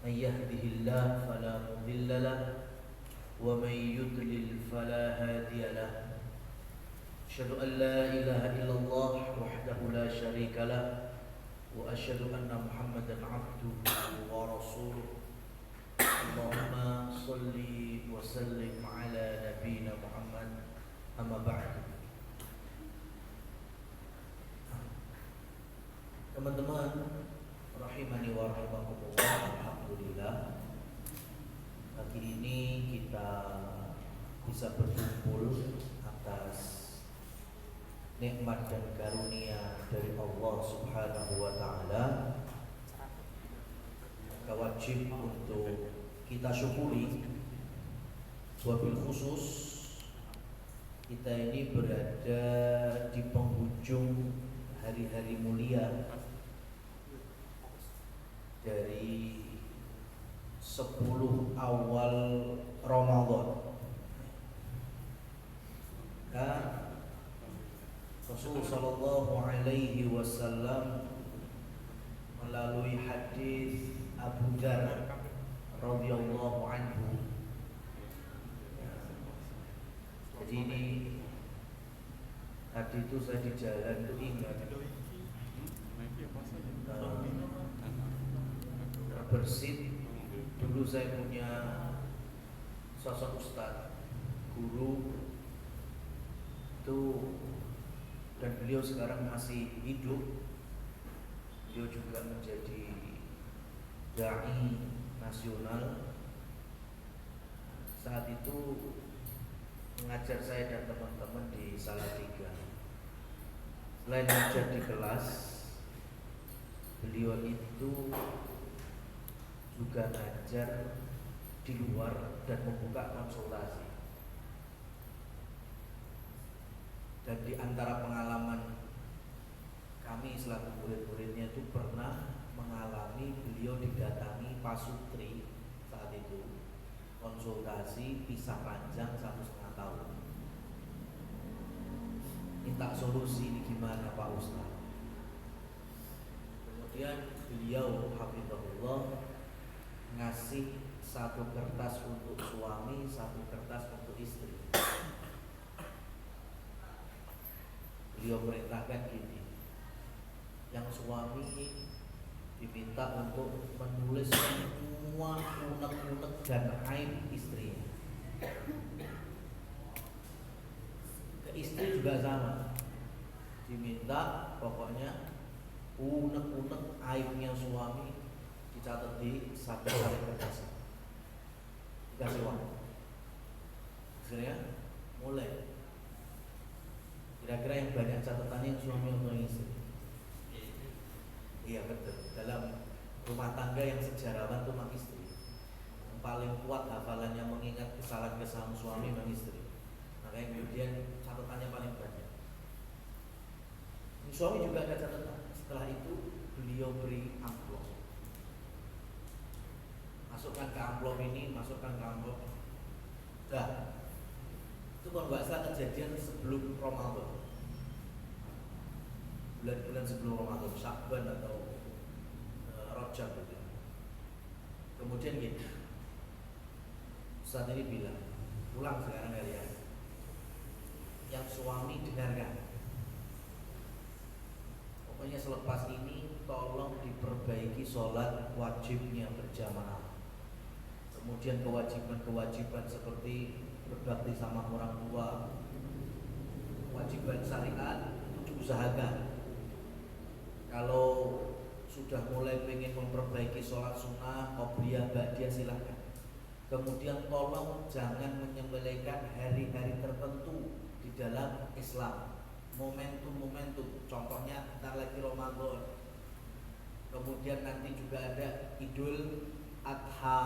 من يهده الله فلا مضل له ومن يضلل فلا هادي له أشهد أن لا إله إلا الله وحده لا شريك له وأشهد أن محمدا عبده ورسوله اللهم صل وسلم على نبينا محمد أما بعد. Teman-teman rahimani wa rahimakumullah, alhamdulillah pagi ini kita bisa berkumpul atas nikmat dan karunia dari Allah Subhanahu wa taala. Maka wajib untuk kita syukuri. Wabil khusus kita ini berada di penghujung hari-hari mulia dari 10 awal Ramadan. Dan Rasulullah sallallahu alaihi wasallam melalui hadis Abu Dzar radhiyallahu anhu. Jadi ini tadi itu saya di jalan itu ingat bersit. Dulu saya punya sosok ustadz, guru itu, dan beliau sekarang masih hidup. Beliau juga menjadi dai nasional. Saat itu mengajar saya dan teman-teman di Salatiga. Selain mengajar di kelas, beliau itu juga ngajar di luar dan membuka konsultasi. Dan di antara pengalaman kami selaku murid-muridnya itu pernah mengalami beliau didatangi Pak Sutri saat itu konsultasi pisah panjang 1,5 tahun. Minta solusi ini gimana Pak Ustaz. Kemudian beliau hafizahullah ngasih satu kertas untuk suami, satu kertas untuk istri. Beliau perintahkan gini, yang suami diminta untuk menulis semua unek-unek dan aib istrinya. Ke istri juga sama, diminta pokoknya unek-unek aibnya suami dicatat di satu kali kertas, dikasih uang. Akhirnya mulai. Kira-kira yang banyak catatannya yang suami atau istri? Iya betul. Dalam rumah tangga yang sejarawan itu memang istri. Yang paling kuat hafalannya mengingat kesalahan-kesalahan suami memang istri. Makanya kemudian catatannya paling banyak. Suami juga ada catatan. Setelah itu beliau beri amplop. Masukkan ke amplop ini, masukkan ke amplop. Dah. Itu kalau nggak salah kejadian sebelum Ramadan. Bulan-bulan sebelum Ramadan, Syakban atau Rajab gitu. Kemudian gini, Ustaz ini bilang, pulang sekarang kalian. Yang suami dengarkan. Pokoknya selepas ini tolong diperbaiki sholat wajibnya berjamaah. Kemudian kewajiban-kewajiban seperti berbakti sama orang tua, kewajiban syariat itu diusahakan. Kalau sudah mulai pengen memperbaiki sholat sunnah, qobliyah, ba'diyah silahkan. Kemudian tolong jangan menyembelihkan hari-hari tertentu di dalam Islam. Momentum-momentum, contohnya bentar lagi Ramadan. Kemudian nanti juga ada Idul Adha,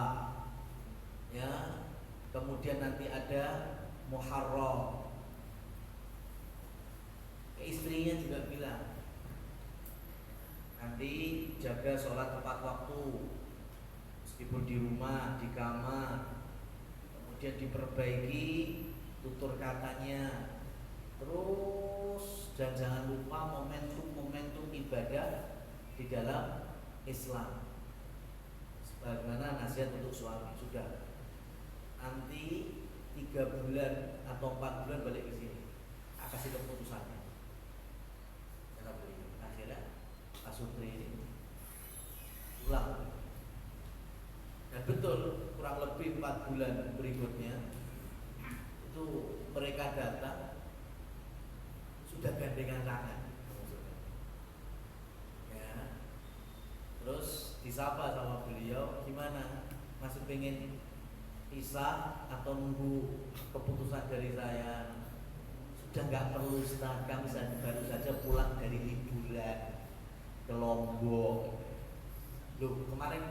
ya. Kemudian nanti ada Muharram. Istrinya juga bilang, nanti jaga sholat tepat waktu, meskipun di rumah, di kamar. Kemudian diperbaiki tutur katanya. Terus dan jangan lupa momentum-momentum ibadah di dalam Islam. Bagaimana nasihat untuk suami? Sudah, nanti 3 bulan atau 4 bulan balik ke sini, kasih keputusannya. Kata beliau. Akhirnya Pak Sutri ini pulang. Dan betul, kurang lebih 4 bulan berikutnya itu mereka datang sudah gandengan tangan. Ya. Terus disapa sama beliau, gimana? Masih pengen pisah atau nunggu keputusan dari saya? Sudah nggak perlu, Ustaz, kami baru saja pulang dari liburan ke Lombok. Loh, kemarin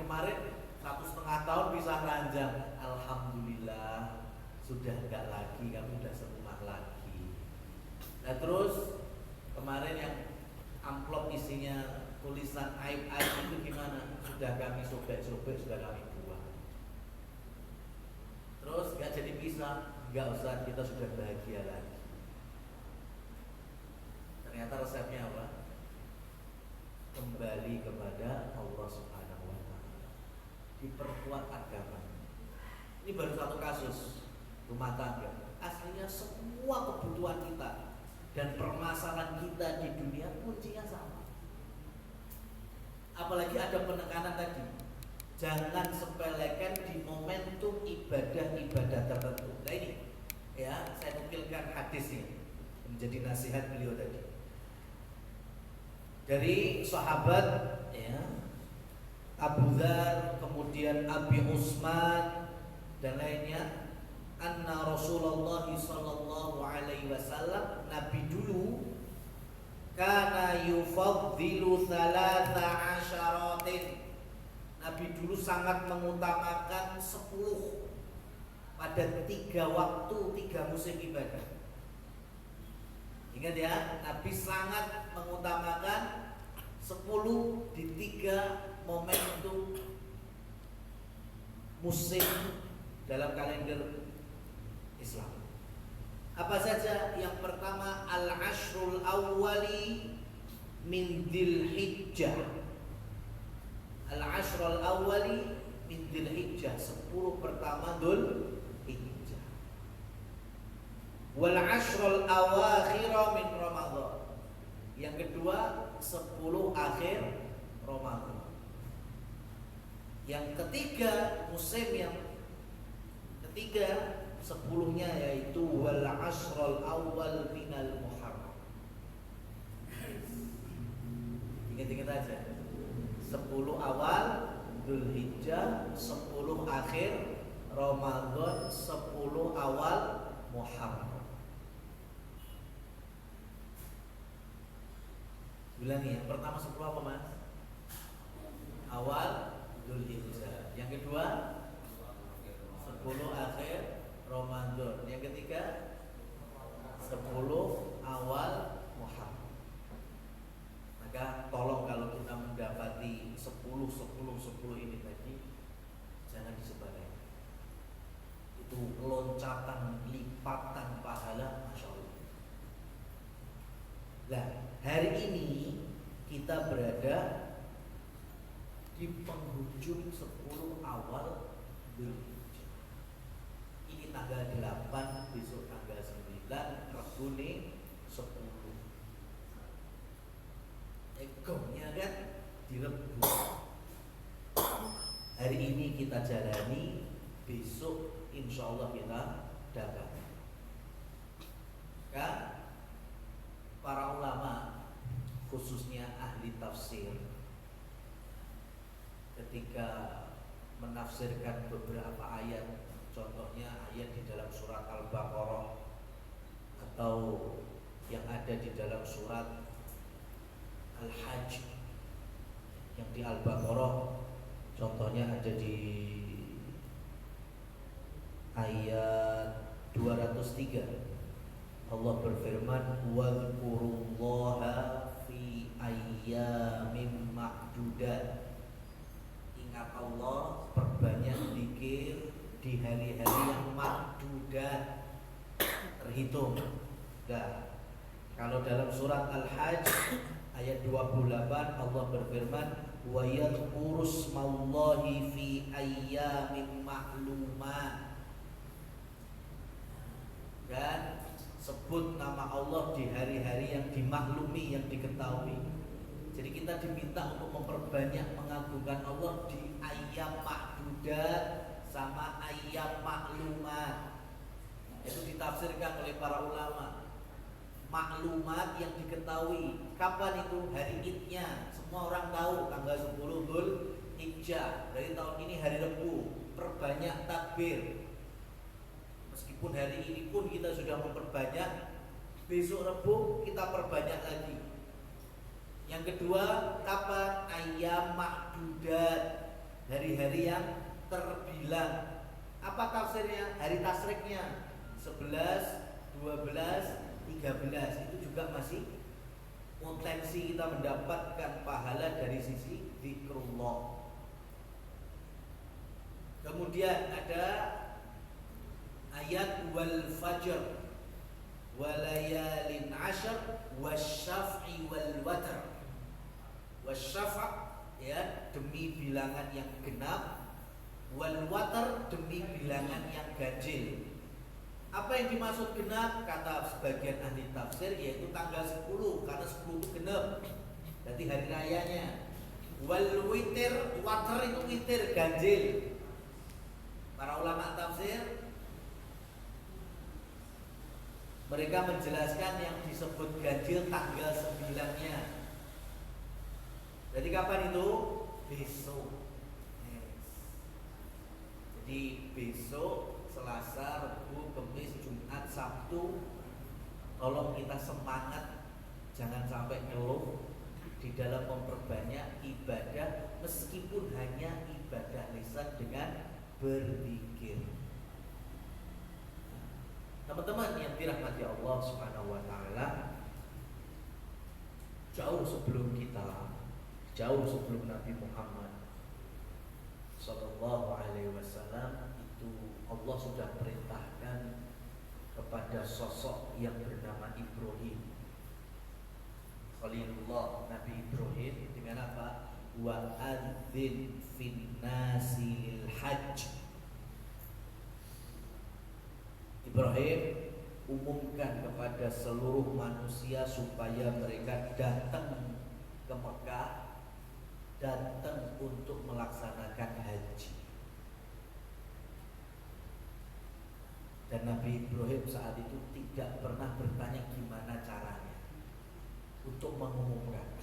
1,5 tahun pisah ranjang. Alhamdulillah sudah nggak lagi, kami sudah serumah lagi. Nah terus kemarin yang amplop isinya tulisan aib-aib itu gimana? Sudah kami sobek-sobek, sudah kami buang. Terus nggak jadi pisah? Nggak usah, kita sudah bahagia lagi. Ternyata resepnya apa? Kembali kepada Allah Subhanahu wa Ta'ala, diperkuat agama. Ini baru satu kasus rumah tangga. Aslinya semua kebutuhan kita dan permasalahan kita di dunia kuncinya sama. Apalagi ada penekanan tadi, jangan sepelekan di momentum ibadah-ibadah tertentu. Nah ini ya, saya nukilkan hadisnya menjadi nasihat beliau tadi dari sahabat ya, Abu Dzar, kemudian Abi Utsman dan lainnya, anna Rasulullah sallallahu alaihi wasallam, Nabi dulu kana yufaddilu 13. Nabi dulu sangat mengutamakan 10 pada 3 waktu, 3 musim ibadah. Ingat ya, Nabi sangat mengutamakan 10 di 3 momentum musim dalam kalender Islam. Apa saja? Yang pertama, al-ashrul awwali min Dzulhijjah. Al-ashrul awwali min Dzulhijjah, 10 pertama Dzulhijjah. Wal ashrul awakhir min Ramadan. Yang kedua, 10 akhir Ramadan. Yang ketiga, musim yang ketiga 10-nya yaitu wal ashrul awal minal Muharram. Ingat-ingat aja, 10 awal Dzulhijjah, 10 akhir Ramadan, 10 awal Muharram. Ulangi, yang pertama 10 apa mas? Awal Dzulhijjah. Yang kedua 10 akhir Ramadan. Yang ketiga 10 awal Muharram. Maka tolong kalau kita mendapati 10 ini tadi, jangan disebarkan. Itu loncatan, lipatan pahala, Masya Allah. Nah, hari ini kita berada di penghujung 10 awal Dzulhijjah. Ini tanggal 8, besok tanggal 9, Rabu nih 10. Egonya kan direbus. Hari ini kita jalani, besok insya Allah kita dapat. Kan? Para ulama, khususnya ahli tafsir, ketika menafsirkan beberapa ayat, contohnya ayat di dalam surat Al-Baqarah atau yang ada di dalam surat Al-Hajj, yang di Al-Baqarah contohnya ada di ayat 203. Allah berfirman, wadhkurullaha fi ayyamin ma'dudat. Ingat Allah, perbanyak zikir di hari-hari yang ma'dudat, terhitung. Nah, kalau dalam surat Al-Hajj ayat 28 Allah berfirman, wa yadhkuru ismallahi fi ayyamin ma'lumat, dan sebut nama Allah di hari-hari yang dimaklumi, yang diketahui. Jadi kita diminta untuk memperbanyak mengagungkan Allah di ayyam ma'dudat sama ayyam maklumat. Itu ditafsirkan oleh para ulama. Maklumat yang diketahui. Kapan itu? Hari Idnya. Semua orang tahu tanggal 10 Dzulhijjah. Dari tahun ini hari Rebu. Perbanyak takbir. Meskipun hari ini pun kita sudah memperbanyak, besok Rebu kita perbanyak lagi. Yang kedua, kapan? Ayyam ma'dudat, hari-hari yang terbilang. Apa tafsirnya? Hari tasriknya 11, 12, 13. Itu juga masih potensi kita mendapatkan pahala dari sisi zikrullah. Kemudian ada ayat wal fajr walayalin ashar wasyaf'i wal watr. Wasyafa' ya demi bilangan yang genap, wal watr demi bilangan yang ganjil. Apa yang dimaksud genap? Kata sebagian ahli tafsir yaitu tanggal 10, karena 10 itu genap, berarti hari rayanya. Wal witir, watr itu witir, ganjil. Para ulama tafsir mereka menjelaskan yang disebut ganjil tanggal 9-nya. Jadi kapan itu? Besok. Jadi besok, Selasa, Rabu, Kamis, Jumat, Sabtu, tolong kita semangat, jangan sampai ngeluh di dalam memperbanyak ibadah, meskipun hanya ibadah lisan dengan berzikir. Teman-teman yang dirahmati Allah Subhanahu wa taala, jauh sebelum kita, jauh sebelum Nabi Muhammad Sallallahu Alaihi Wasallam itu Allah sudah perintahkan kepada sosok yang bernama Ibrahim, Khalilullah Nabi Ibrahim, dengan apa? Wa adzin fin nasi lil hajj. Ibrahim umumkan kepada seluruh manusia supaya mereka datang ke Mekah, datang untuk melaksanakan haji. Dan Nabi Ibrahim saat itu tidak pernah bertanya gimana caranya untuk mengumumkan.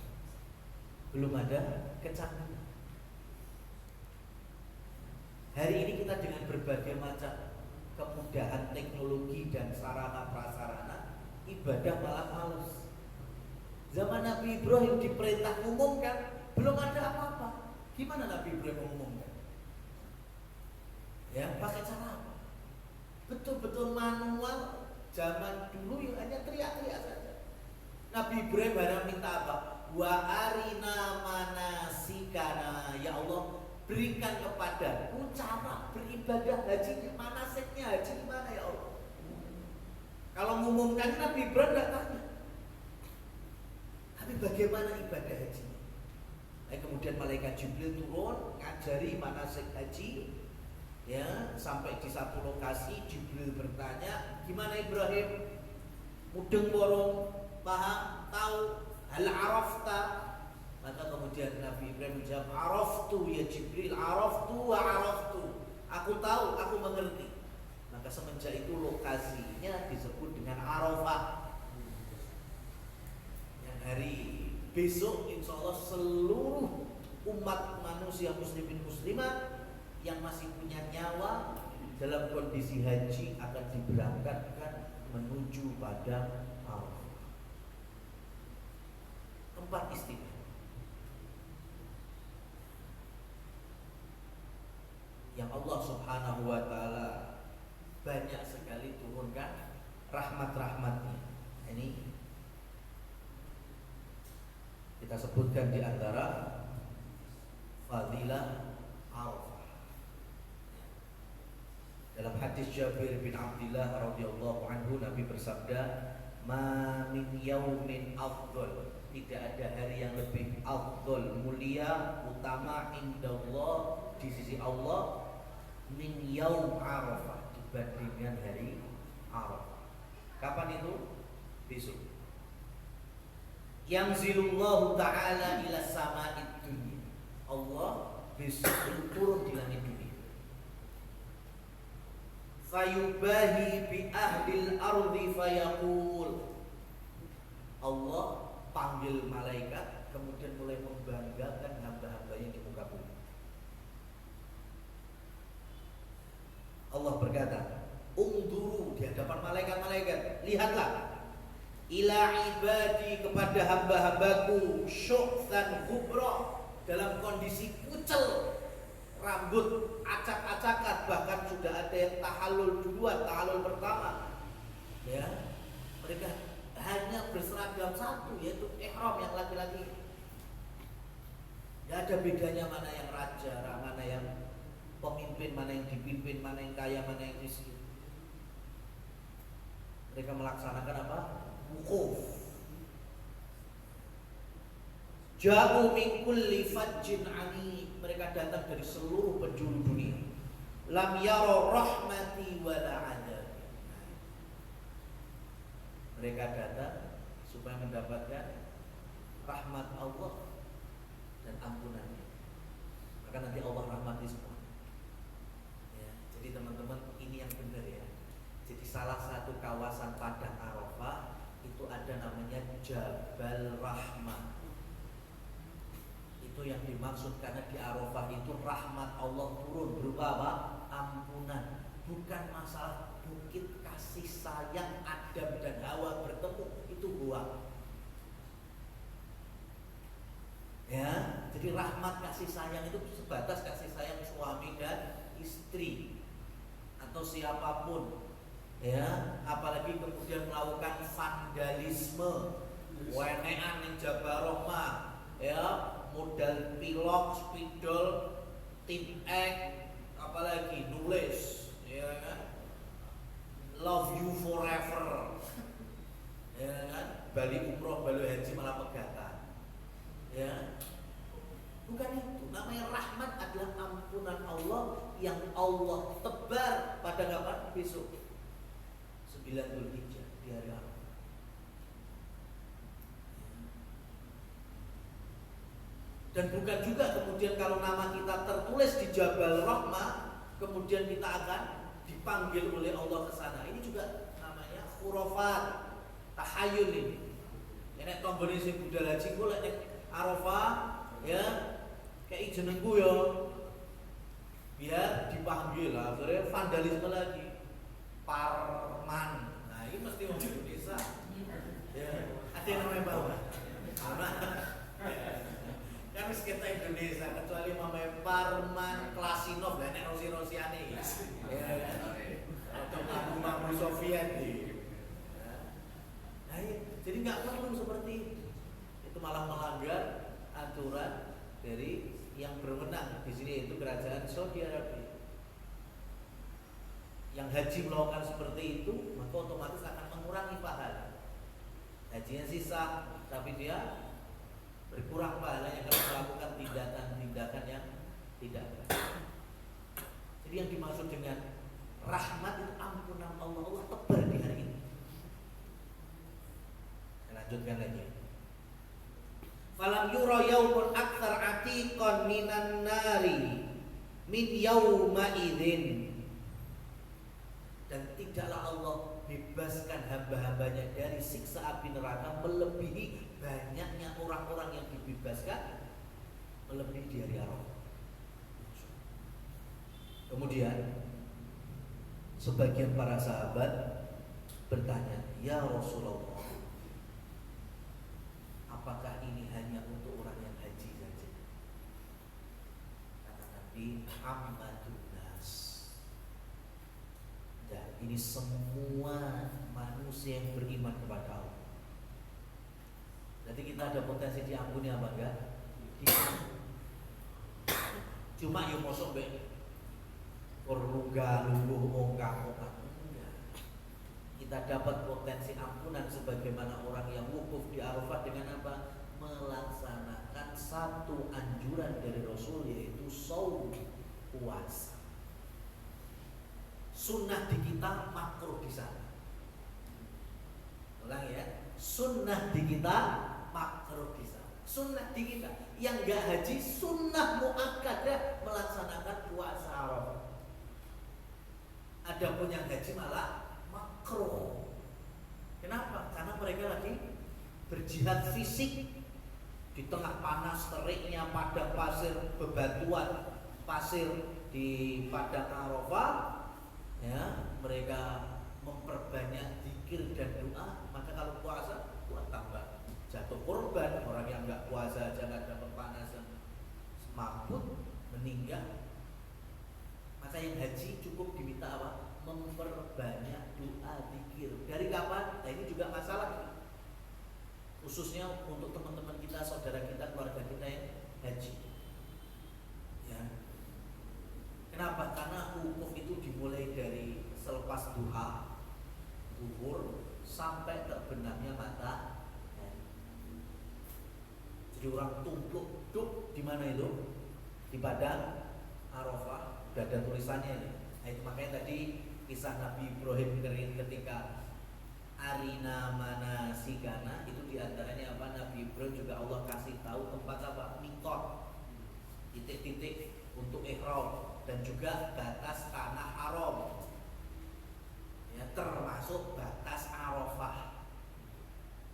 Belum ada kecanggihan. Hari ini kita dengan berbagai macam kemudahan teknologi dan sarana prasarana, ibadah malah males. Zaman Nabi Ibrahim diperintah umumkan, belum ada apa-apa. Gimana Nabi Ibrahim mengumumkan? Ya, pakai cara apa? Betul-betul manual. Zaman dulu yang hanya teriak-teriak saja. Nabi Ibrahim hanya minta apa? Wa arina manasikana, ya Allah, berikan kepadaku cara beribadah haji, manasiknya haji gimana ya Allah. Kalau mengumumkan Nabi Ibrahim tidak tanya, tapi bagaimana ibadah haji. Nah, kemudian malaikat Jibril turun ngajari manasik haji, ya, sampai di satu lokasi Jibril bertanya, gimana Ibrahim? Mudeng borong, paham, tahu, hal arafta? Maka kemudian Nabi Ibrahim menjawab, araftu ya Jibril, araftu wa araftu. Aku tahu, aku mengerti. Maka semenjak itu lokasinya disebut dengan Arafah. Yang hari besok insya Allah seluruh umat manusia muslimin muslimat yang masih punya nyawa dalam kondisi haji akan diberangkatkan menuju pada Arafah, tempat istimewa yang Allah Subhanahu wa taala banyak sekali turunkan rahmat-rahmatnya. Ini kita sebutkan di antara fadilah Arafah. Dalam hadis Jabir bin Abdullah radhiyallahu anhu, Nabi bersabda, Ma min yaumin afdol, tidak ada hari yang lebih afdol, mulia, utama indallah di sisi Allah, min yaum Arafah, dibandingkan hari Arafah. Kapan itu? Besok. Yanzilullahu ta'ala ila sama'id dunya, Allah besok turun di langit dunia. Fayubahi bi ahlil ardi fayaqul, Allah panggil malaikat, kemudian mulai membanggakan hamba-hambanya di muka bumi. Allah berkata, unduru, di hadapan malaikat-malaikat, lihatlah, ila ibadi, kepada hamba-hambaku, syu'than ghubra, dalam kondisi kucel, rambut acak-acakan, bahkan sudah ada yang tahallul duluan, tahallul pertama. Ya, mereka hanya berseragam satu, yaitu ihram yang laki-laki. Tidak ada bedanya mana yang raja, mana yang pemimpin, mana yang dipimpin, mana yang kaya, mana yang miskin. Mereka melaksanakan apa? Wukuf. Ja'u min kulli fajjin ani, mereka datang dari seluruh penjuru dunia. Lam yara rahmati wala adabi, mereka datang supaya mendapatkan rahmat Allah dan ampunannya. Maka nanti Allah rahmati semua. Ya, jadi teman-teman, ini yang benar ya. Jadi salah satu kawasan Padang Arafah itu ada namanya Jabal Rahmah. Itu yang dimaksud, karena di Arafah itu rahmat Allah turun berupa apa? Ampunan. Bukan masalah bukit kasih sayang Adam dan Hawa bertemu, itu buah. Ya, jadi rahmat kasih sayang itu sebatas kasih sayang suami dan istri atau siapapun. Ya, apalagi kemudian melakukan vandalisme, wenean yang Jabal Rahmah, ya, modal pilok, spidol, tim X, apalagi nulis, ya kan, love you forever, ya kan, Bali umroh, Bali haji malah pegatan, ya, bukan itu. Namanya rahmat adalah ampunan Allah yang Allah tebar pada kapan? Besok 9 Dzulhijjah, di hari Arafah. Dan bukan juga kemudian kalau nama kita tertulis di Jabal Rahmah, kemudian kita akan dipanggil oleh Allah ke sana. Ini juga namanya khurafat, tahayul ini. Nek tombone sing budal haji ku lek Arafah ya kayak jenengku ya. Biar dipanggil, akhirnya vandalisme lagi. Parman. Nah, ini mesti orang Indonesia. Ya, ada yang namanya bawah. Kan kita Indonesia, kecuali mamanya Parman, Klasinov, dan Rosi-Rosiane. Ya, atau mampu Soviet. Nah, jadi nggak perlu seperti itu, malah melanggar aturan dari yang berwenang di sini, itu kerajaan Saudi Arabia. Yang haji melakukan seperti itu, maka otomatis akan mengurangi pahala. Hajinya sisa, tapi dia berkurang pahalanya kalau melakukan tindakan-tindakan yang tidak baik. Jadi yang dimaksud dengan rahmat itu ampunan Allah, Allah tebar di hari ini. Saya lanjutkan lagi. Falam yura yaumun aktsar atiqan minan nari min yauma idzin. Dan tidaklah Allah bebaskan hamba-hambanya dari siksa api neraka melebihi banyaknya orang-orang yang dibebaskan melebihi di hari Arafah. Kemudian sebagian para sahabat bertanya, "Ya Rasulullah, apakah ini hanya untuk orang yang haji saja?" Kata Nabi, "Ammatun nas." Dan ini semua manusia yang beriman kepada Allah. Jadi kita ada potensi diampuni apa enggak? Cuma yang mosok be perlu galungguh ongkang-ongkang. Kita dapat potensi ampunan sebagaimana orang yang wukuf di Arafah dengan apa? Melaksanakan satu anjuran dari Rasul, yaitu shaum, puasa. Sunnah di kita, makruh di sana. Ulang ya, sunnah di kita, makruh di sana. Sunnah di kita yang gak haji, sunnah muakkadah melaksanakan puasa Arafah. Adapun yang haji malah makruh. Kenapa? Karena mereka lagi berjihad fisik di tengah panas teriknya padang pasir, bebatuan pasir di padang Arafah. Ya, mereka memperbanyak zikir dan doa. Maka kalau puasa, buat tambah jatuh korban. Orang yang nggak puasa aja nggak dapat panasan, semaput, meninggal. Maka yang haji cukup diminta apa? Memperbanyak doa, zikir. Dari kapan? Nah, ini juga masalah, khususnya untuk teman-teman kita, saudara kita, keluarga kita yang haji. Ya. Kenapa? Karena wukuf itu dimulai dari selepas duha, zuhur, sampai terbenamnya mata. Jadi orang tumpuk duk di mana itu? Di padang Arafah. Udah ada tulisannya nih. Nah, itu makanya tadi kisah Nabi Ibrahim ketika arina manasikana, itu diantaranya apa? Nabi Ibrahim juga Allah kasih tahu tempat apa? Mikot, titik-titik untuk ihram, dan juga batas tanah haram. Ya, termasuk batas Arafah.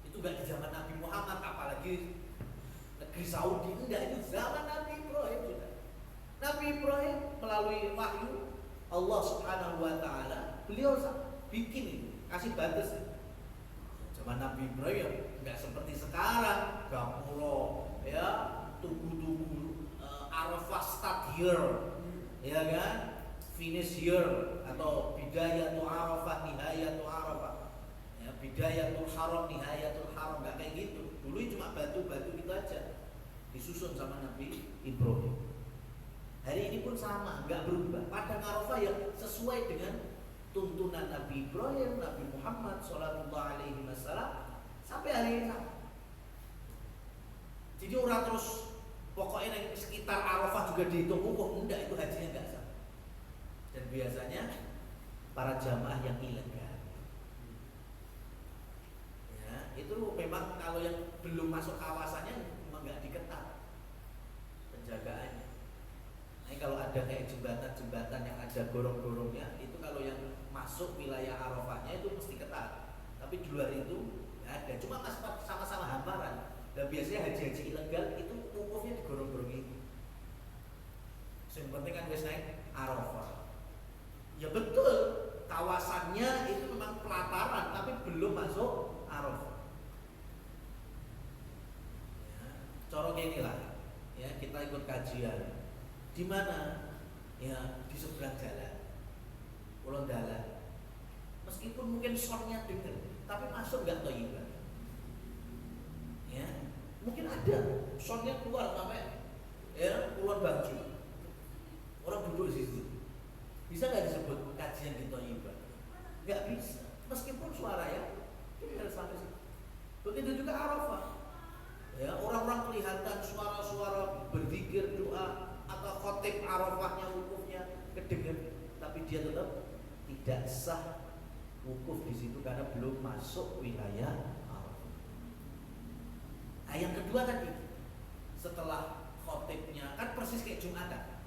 Itu gak di zaman Nabi Muhammad, apalagi negeri Saudi, enggak, itu zaman Nabi Ibrahim sudah. Nabi Ibrahim melalui wahyu Allah Subhanahu wa taala, beliau bikin ini, kasih batas. Zaman Nabi Ibrahim enggak seperti sekarang, gapura ya, tunggu Arafah start here, ya kan? Finish here, atau bidayatul Arafah, nihayatul Arafah. Ya, bidayatul haram, nihayatul haram, enggak kayak gitu. Dulu cuma batu-batu gitu aja, disusun sama Nabi Ibrahim. Hari ini pun sama, nggak berubah. Padang Arafah yang sesuai dengan tuntunan Nabi Ibrahim, Nabi Muhammad Sallallahu Alaihi Wasallam sampai hari ini sama. Jadi orang terus pokoknya yang sekitar Arafah juga dihitung wukuf, enggak, itu hajinya nggak sah. Dan biasanya para jamaah yang ilegal. Ya, itu memang kalau yang belum masuk kawasannya memang nggak diketat penjagaannya. Nah, kalau ada kayak jembatan-jembatan yang ada gorong-gorongnya, itu kalau yang masuk wilayah Arafahnya itu mesti ketat. Tapi di luar itu nggak ada, cuma sama-sama hamparan. Dan biasanya haji-haji ilegal itu wukufnya di gorong-gorong itu. Yang penting kan wis naik Arafah. Ya betul, kawasannya itu memang pelataran, tapi belum masuk Arafah. Ya, cara kayak inilah, ya kita ikut kajian. Di mana? Ya di seberang jalan, ulun dalan. Meskipun mungkin soundnya denger, tapi masuk nggak Thayyibah. Ya, mungkin ada soundnya keluar sampai ya keluar baju. Orang duduk di situ. Bisa nggak disebut kajian di Thayyibah? Nggak bisa. Meskipun suara ya dengar sampai situ. Begitu juga Arafah. Ya, orang-orang kelihatan suara-suara berzikir, doa, atau khotib Arafahnya, wukufnya kedengar, tapi dia tetap tidak sah wukuf di situ karena belum masuk wilayah Arafah. Nah, yang kedua tadi, setelah khotibnya kan persis kayak Jumatan,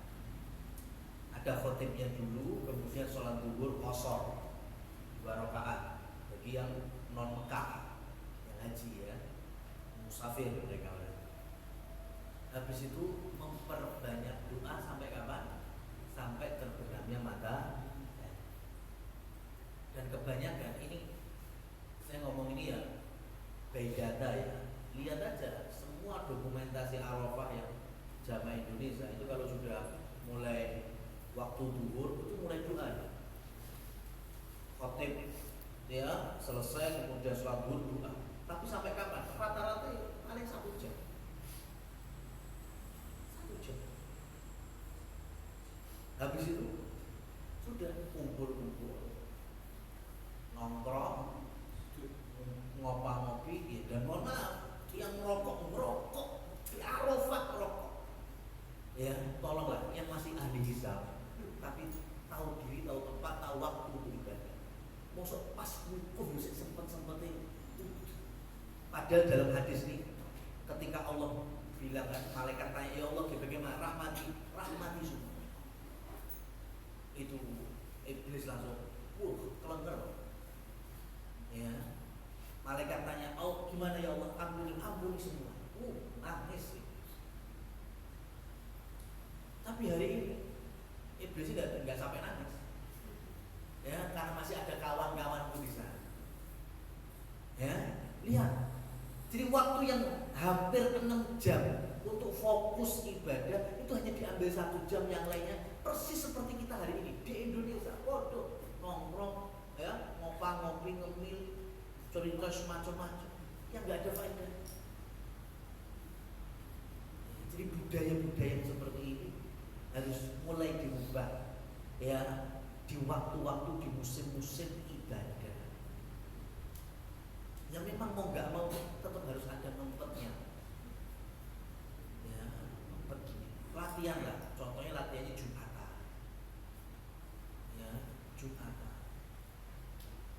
ada khotibnya dulu, kemudian sholat zuhur qashar 2 rakaat bagi yang non Mekah, yang haji ya, musafir mereka. Habis itu memperbanyak doa sampai kapan? Sampai terbenamnya mata. Dan kebanyakan ini, saya ngomong ini ya by data ya. Lihat aja semua dokumentasi Arafah yang jamaah Indonesia itu kalau sudah mulai waktu zuhur itu mulai doa. Khotib ya selesai, kemudian sholat zuhur doa. Tapi sampai kapan? Rata-rata paling 1 jam. Habis itu sudah kumpul-kumpul, nongkrong, ngerokok di Arafah ngerokok. Ya, tolonglah yang masih ahli hisab, tapi tahu diri, tahu tempat, tahu waktu untuk ibadah. Mosok pas wukuf ya sempet-sempetnya. Padahal dalam hadis ini ketika Allah bilang kan, malaikat tanya, ya Allah bagaimana rahmati semua. Itu iblis langsung kelengker. Ya. Malaikat tanya, "Oh, gimana ya Allah? Ampuni semua." Nangis. Tapi hari ini iblis enggak sampai nangis. Ya, karena masih ada kawan-kawanku di sana. Ya, lihat. Jadi waktu yang hampir 6 jam untuk fokus ibadah itu hanya diambil 1 jam, yang lainnya persis seperti kita hari ini di Indonesia. Waduh, nongkrong, ya, ngopi, ngemil, cerita semacam-macam yang nggak ada faedah. Jadi budaya-budaya yang seperti ini harus mulai diubah, ya, di waktu-waktu, di musim-musim ibadah. Ya memang mau nggak mau tetap harus ada ngempetnya. Ya, ngempet gini. Latihan lah, contohnya latihannya Jumatan. Ya, Jumatan.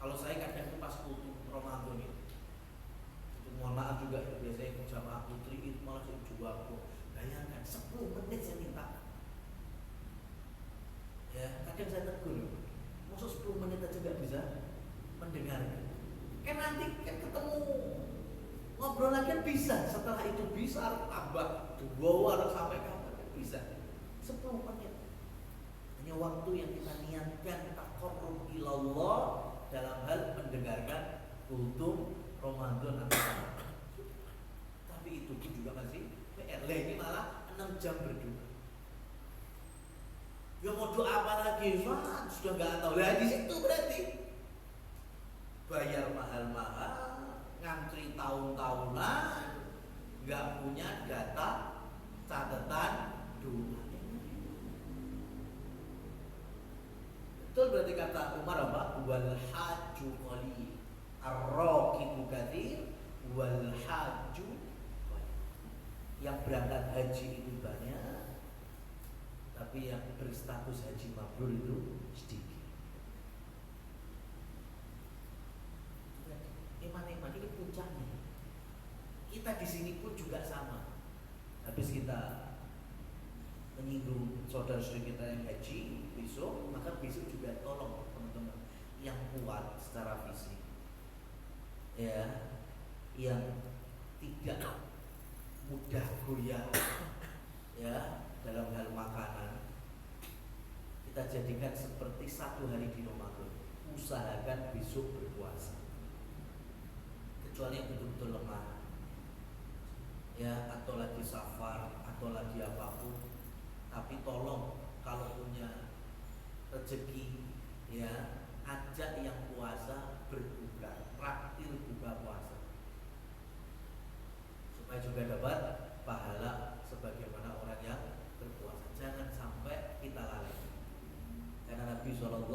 Kalau saya kadang pas kultum Ramadan itu mohon maaf juga ya, biasanya jamaah putri itu malah saya jual. Bayangkan 10 menit saya minta. Ya, kadang saya tegur. Masa 10 menit aja nggak bisa mendengarkan. Kan nanti kan ketemu ngobrol lagi kan bisa, setelah itu bisa tambah 2 atau sampai kapan kan bisa 10 menit. Hanya waktu yang kita niatkan taqarrub ilallah dalam hal mendengarkan kultum Ramadan atau tapi itu pun juga masih PR. Ini malah 6 jam berdua. Ya mau doa apa lagi? Sudah nggak tahu. Lah di situ berarti bayar mahal-mahal, ngantri tahun-tahunan, nggak punya data catatan doa. Betul berarti kata Umar apa? Wal haju qali, ar-raqibu katsir, wal haju qali. Yang berangkat haji itu banyak, tapi yang berstatus haji mabrur itu sedikit. Iman ini puncaknya. Kita di sini pun juga sama. Habis kita menyinggung saudara-saudara kita yang haji besok, maka besok juga tolong teman-teman yang kuat secara fisik, ya, yang tidak mudah goyah, ya, dalam hal makanan. Kita jadikan seperti 1 hari di Ramadan. Usahakan besok berpuasa. Kecuali yang betul-betul lemah, ya, atau lagi safar, atau lagi apapun. Tapi tolong kalau punya rezeki, ya, ajak yang puasa berbuka, traktir buka puasa, supaya juga dapat pahala sebagaimana orang yang berpuasa. Jangan sampai kita lalai. Karena Nabi SAW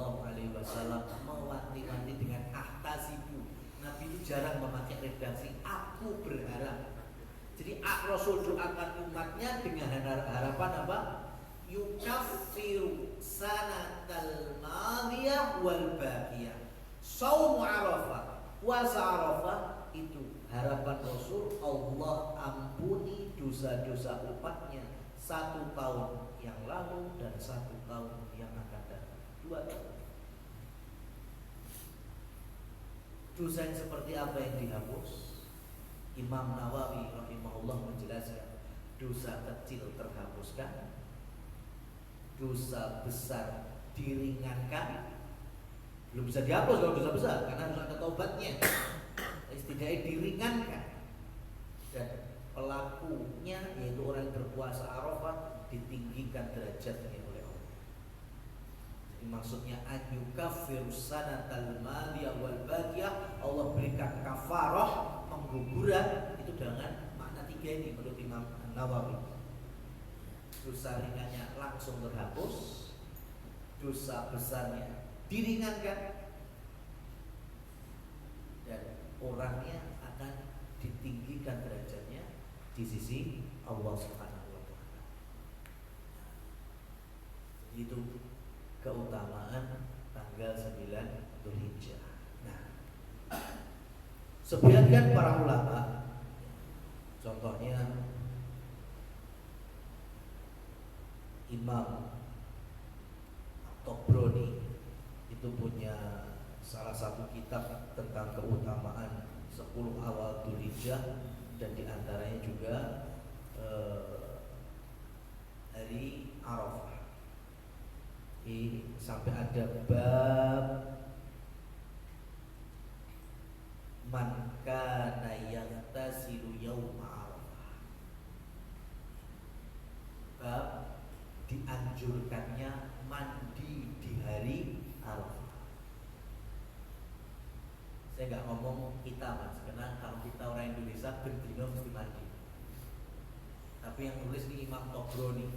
mewanti-wanti dengan ahtasibu. Nabi itu jarang memakai redaksi aku berharap. Jadi Rasul doakan umatnya dengan harapan apa? Yukaffiru sanatal madiyah wal baqiyah. Shaum Arafah, puasa Arafah itu harapan Rasul, Allah ampuni dosa-dosa umatnya 1 tahun yang lalu dan 1 tahun yang akan datang. 2 tahun. Dosa yang seperti apa yang dihapus? Imam Nawawi rahimahullah menjelaskan, dosa kecil terhapuskan, dosa besar diringankan. Belum bisa dihapus kalau dosa besar, karena harus ada taubatnya. Setidaknya diringankan. Dan pelakunya, yaitu orang yang berpuasa Arafah, ditinggikan derajatnya oleh Allah. Jadi maksudnya ayyukaffiru sanatal madiyah wal baqiyah, Allah berikan kafarah, pengguguran, itu dengan makna 3 ini menurut Imam Nawawi. Dosa ringannya langsung terhapus, dosa besarnya diringankan, dan orangnya akan ditinggikan derajatnya di sisi Allah Subhanahu wa taala. Itu keutamaan tanggal 9 Dzulhijjah. Nah, sebagian para ulama, contohnya Imam Tobroni itu punya salah satu kitab tentang keutamaan 10 awal Dzulhijjah, dan diantaranya juga hari Arafah. Sampai ada bab man kana yaghtasilu yauma Arafah, bab dianjurkannya mandi di hari Arafah. Saya nggak ngomong kita mas, karena kalau kita orang Indonesia berdino mesti mandi. Tapi yang nulis ini Imam Tobroni,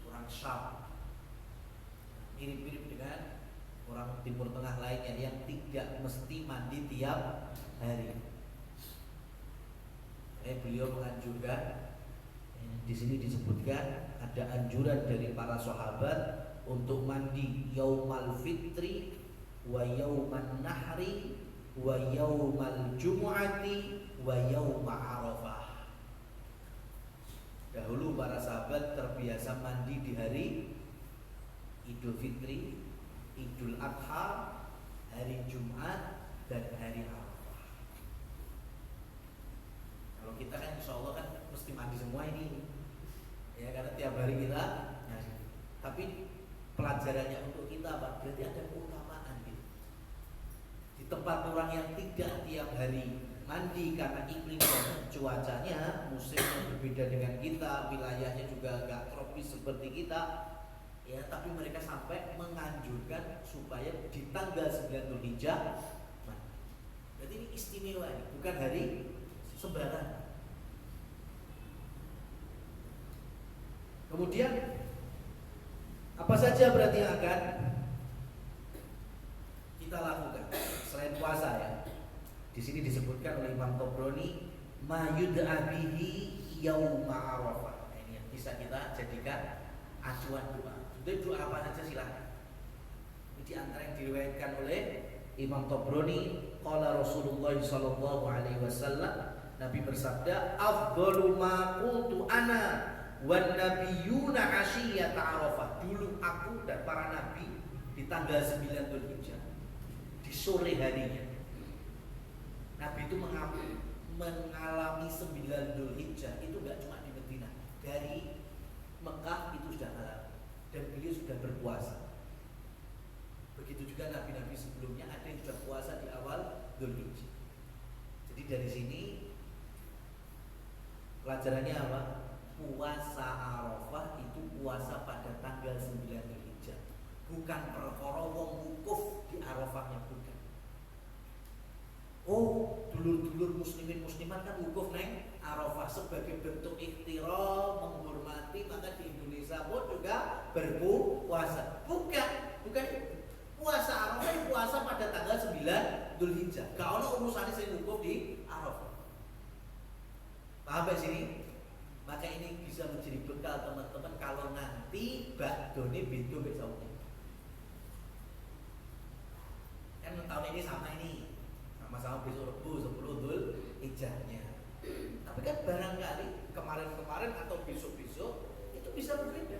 orang Syam, mirip-mirip dengan orang Timur Tengah lainnya yang tidak mesti mandi tiap hari. Beliau menganjurkan, di sini disebutkan ada anjuran dari para sahabat untuk mandi yaumal fitri wa yauman nahri wa yaumal jumu'ati wa yauma arafah. Dahulu para sahabat terbiasa mandi di hari Idul Fitri, Idul Adha, hari Jumat, dan hari Arafah. Kalau kita kan insya Allah kan mesti mandi semua ini, ya karena tiap hari kita. Nah, tapi pelajarannya untuk kita apa? Berarti ada keutamaan gitu. Di tempat orang yang tidak tiap hari mandi karena iklim dan cuacanya, musimnya berbeda dengan kita, wilayahnya juga agak tropis seperti kita. Ya, tapi mereka sampai menganjurkan supaya di tanggal 9 Dzulhijjah mandi. Berarti ini istimewa, ini bukan hari sembarang. Kemudian apa saja berarti yang akan kita lakukan selain puasa ya? Di sini disebutkan oleh Imam Tobroni ma yud'a bihi yauma Arafah. Nah, ini yang bisa kita jadikan acuan doa. Jadi doa apa saja silakan. Ini di antara yang diriwayatkan oleh Imam Tobroni, qala Rasulullah sallallahu alaihi wasallam, Nabi bersabda, afdalu ma qultu ana wan nabiyuna asyiyata Arafah. Dulu aku dan para nabi di tanggal 9 Dzulhijjah, di sore harinya. Nabi itu mengalami 9 Dzulhijjah itu enggak cuma di Madinah, dari Mekah itu sudah alami. Dan beliau sudah berpuasa. Begitu juga nabi-nabi sebelumnya, ada yang sudah puasa di awal Dzulhijjah. Jadi dari sini pelajarannya apa? Puasa Arafah itu puasa pada tanggal 9 Dzulhijjah. Bukan perkara wong wukuf di Arafahnya, bukan. Oh, dulur-dulur muslimin muslimat kan wukuf neng Arafah sebagai bentuk ikhtiram, menghormati, maka di Indonesia pun juga berpuasa. Bukan puasa Arafah, puasa pada tanggal 9 Dzulhijjah. Gak ono urusannya saya wukuf di Arafah. Paham sampai sini? Maka ini bisa menjadi bekal teman-teman kalau nanti bakdone beda mbek Saudi. Kan tahun ini sama ini. Sama-sama besok Rebu 10 Dzulhijjahnya. Tapi kan barangkali kemarin-kemarin atau besok-besok itu bisa berbeda.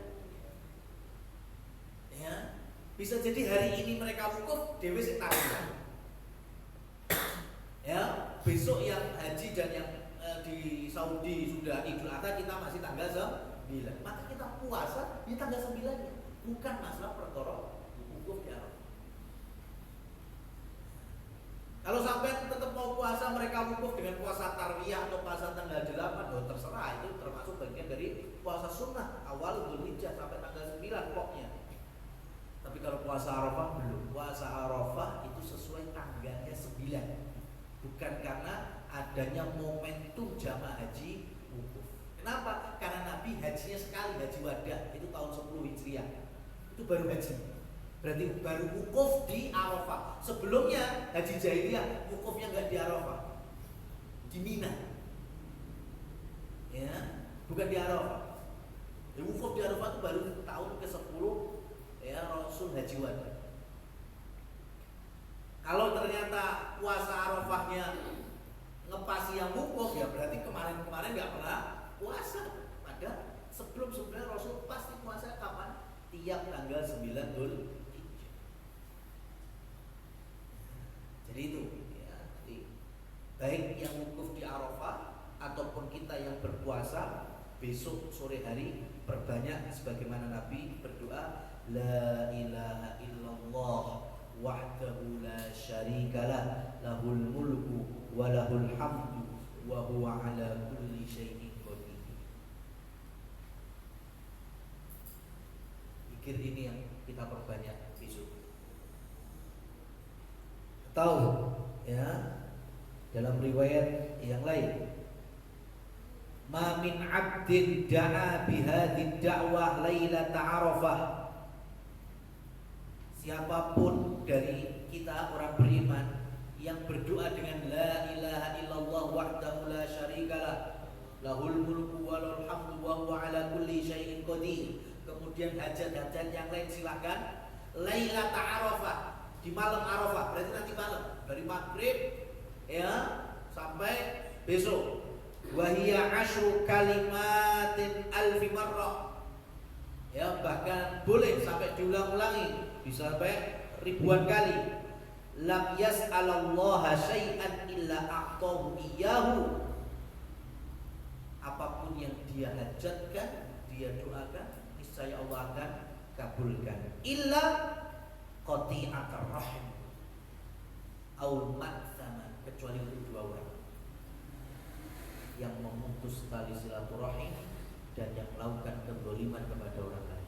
Ya, bisa jadi hari ini mereka wukuf dewe sing tanggal. Ya, besok yang haji dan yang di Saudi sudah Idul Adha, kita masih tanggal 9. Maka kita puasa di tanggal 9-nya. Bukan masalah perkara wukuf di Arafah. Kalau sampai tetap mau puasa, mereka wukuf dengan puasa tarwiyah atau puasa tanggal 8, oh terserah, itu termasuk bagian dari puasa sunnah awal Dzulhijjah sampai tanggal 9 pokoknya. Tapi kalau puasa Arafah belum. Puasa Arafah itu sesuai tanggalnya 9. Bukan karena adanya momentum jamaah haji wukuf. Kenapa? Karena Nabi hajinya sekali, haji wada, itu tahun 10 Hijriah. Itu baru haji. Berarti baru wukuf di Arafah. Sebelumnya haji jahiliyah wukufnya enggak di Arafah, di Mina. bukan di Arafah. Wukuf di Arafah itu baru tahun ke-10 ya Rasul haji wada. Kalau ternyata puasa Arafahnya ngepasi yang wukuf, ya berarti kemarin-kemarin nggak pernah puasa. Padahal sebelum-sebelumnya Rasul pasti puasa kapan? Tiap tanggal 9 Dzulhijjah. Jadi itu ya, baik yang wukuf di Arafah ataupun kita yang berpuasa besok sore hari perbanyak sebagaimana Nabi berdoa, la ilaha illallah wahdahu la syarikalah lahul mulku wa lahul hamdu wa huwa ala kulli syai'in qadir. Zikir ini yang kita perbanyak besok. Tahu ya, dalam riwayat yang lain, ma min 'abdin da'a bihadhihi da'wah lailata Arafah. Siapapun dari kita orang beriman yang berdoa dengan la ilaha illallah wahdahu la syarikalah lahul mulku wa lahul hamdu wa huwa ala kulli syai'in qadir. Kemudian hajat-hajat yang lain silakan. Lailata Arafah, di malam Arafah, berarti nanti malam dari maghrib ya sampai besok. Wahia asyru kalimatin alfi marrah, ya bahkan boleh sampai diulang-ulangi, bisa sampai ribuan kali. Lam yas'alallaha syai'an illa a'tahu iyyahu. Apapun yang dia hajatkan, dia doakan, niscaya Allah akan kabulkan. Illa qati'atar rahim au ma'thaman, kecuali untuk dua orang, yang memutus tali silaturahim dan yang melakukan kezaliman kepada orang lain.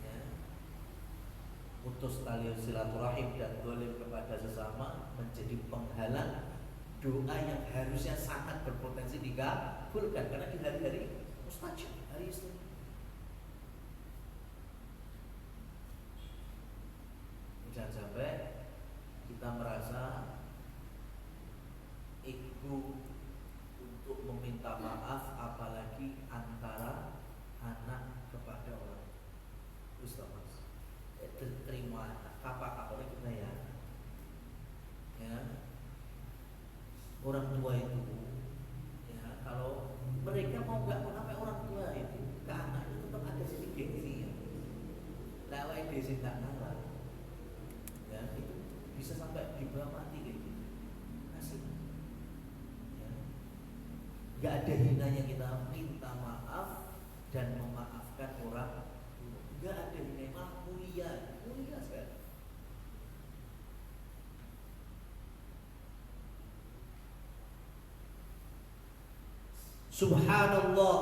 Ya. Putus tali silaturahim dan zalim kepada sesama menjadi penghalang doa yang harusnya sangat berpotensi dikabulkan, karena di hari-hari mustajab, hari istimewa. Jangan sampai kita merasa ego untuk meminta maaf, apalagi antara anak kepada orang. Ustaz, terima apa-apa kita ya. Ya. Orang tua itu ya, kalau mereka mau nggak sampai orang tua itu ke anak itu tetap ada sisi gengsi ya. Lewat desi nggak ngalah. Ya, itu bisa sampai dibawa mati gitu. Nasib. Gak ada hinanya kita minta maaf dan memaafkan orang. Gak ada hinanya, malah mulia sekali. Subhanallah,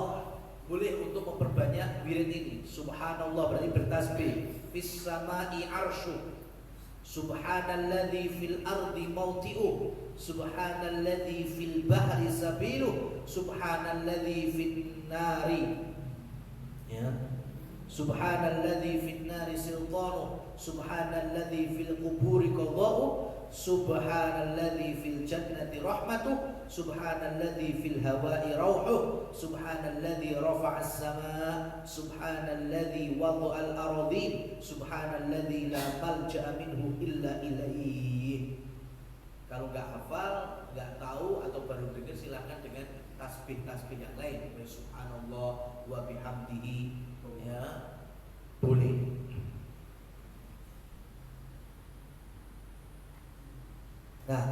boleh untuk memperbanyak wirid ini. Subhanallah berarti bertasbih. Fis sama'i arsyu, subhanalladzi fil ardi mawti'uh, subhanalladzi fil bahri sabiluh, subhanalladzi fin nari ya, subhanalladzi fin nari sultanuh, subhanalladzi fil quburi qada'uh, subhanalladzi fil jannati rahmatuh, subhanalladzi fil hawa'i rauhuh, subhanalladzi rafa'as samaa, subhanalladzi wada'al ardhin, subhanalladzi la malja'a minhu illa ilaihi. Kalau nggak hafal, nggak tahu atau baru dengar, silakan dengan tasbih-tasbih yang lain. Subhanallah wa bihamdihi ya, boleh. Nah,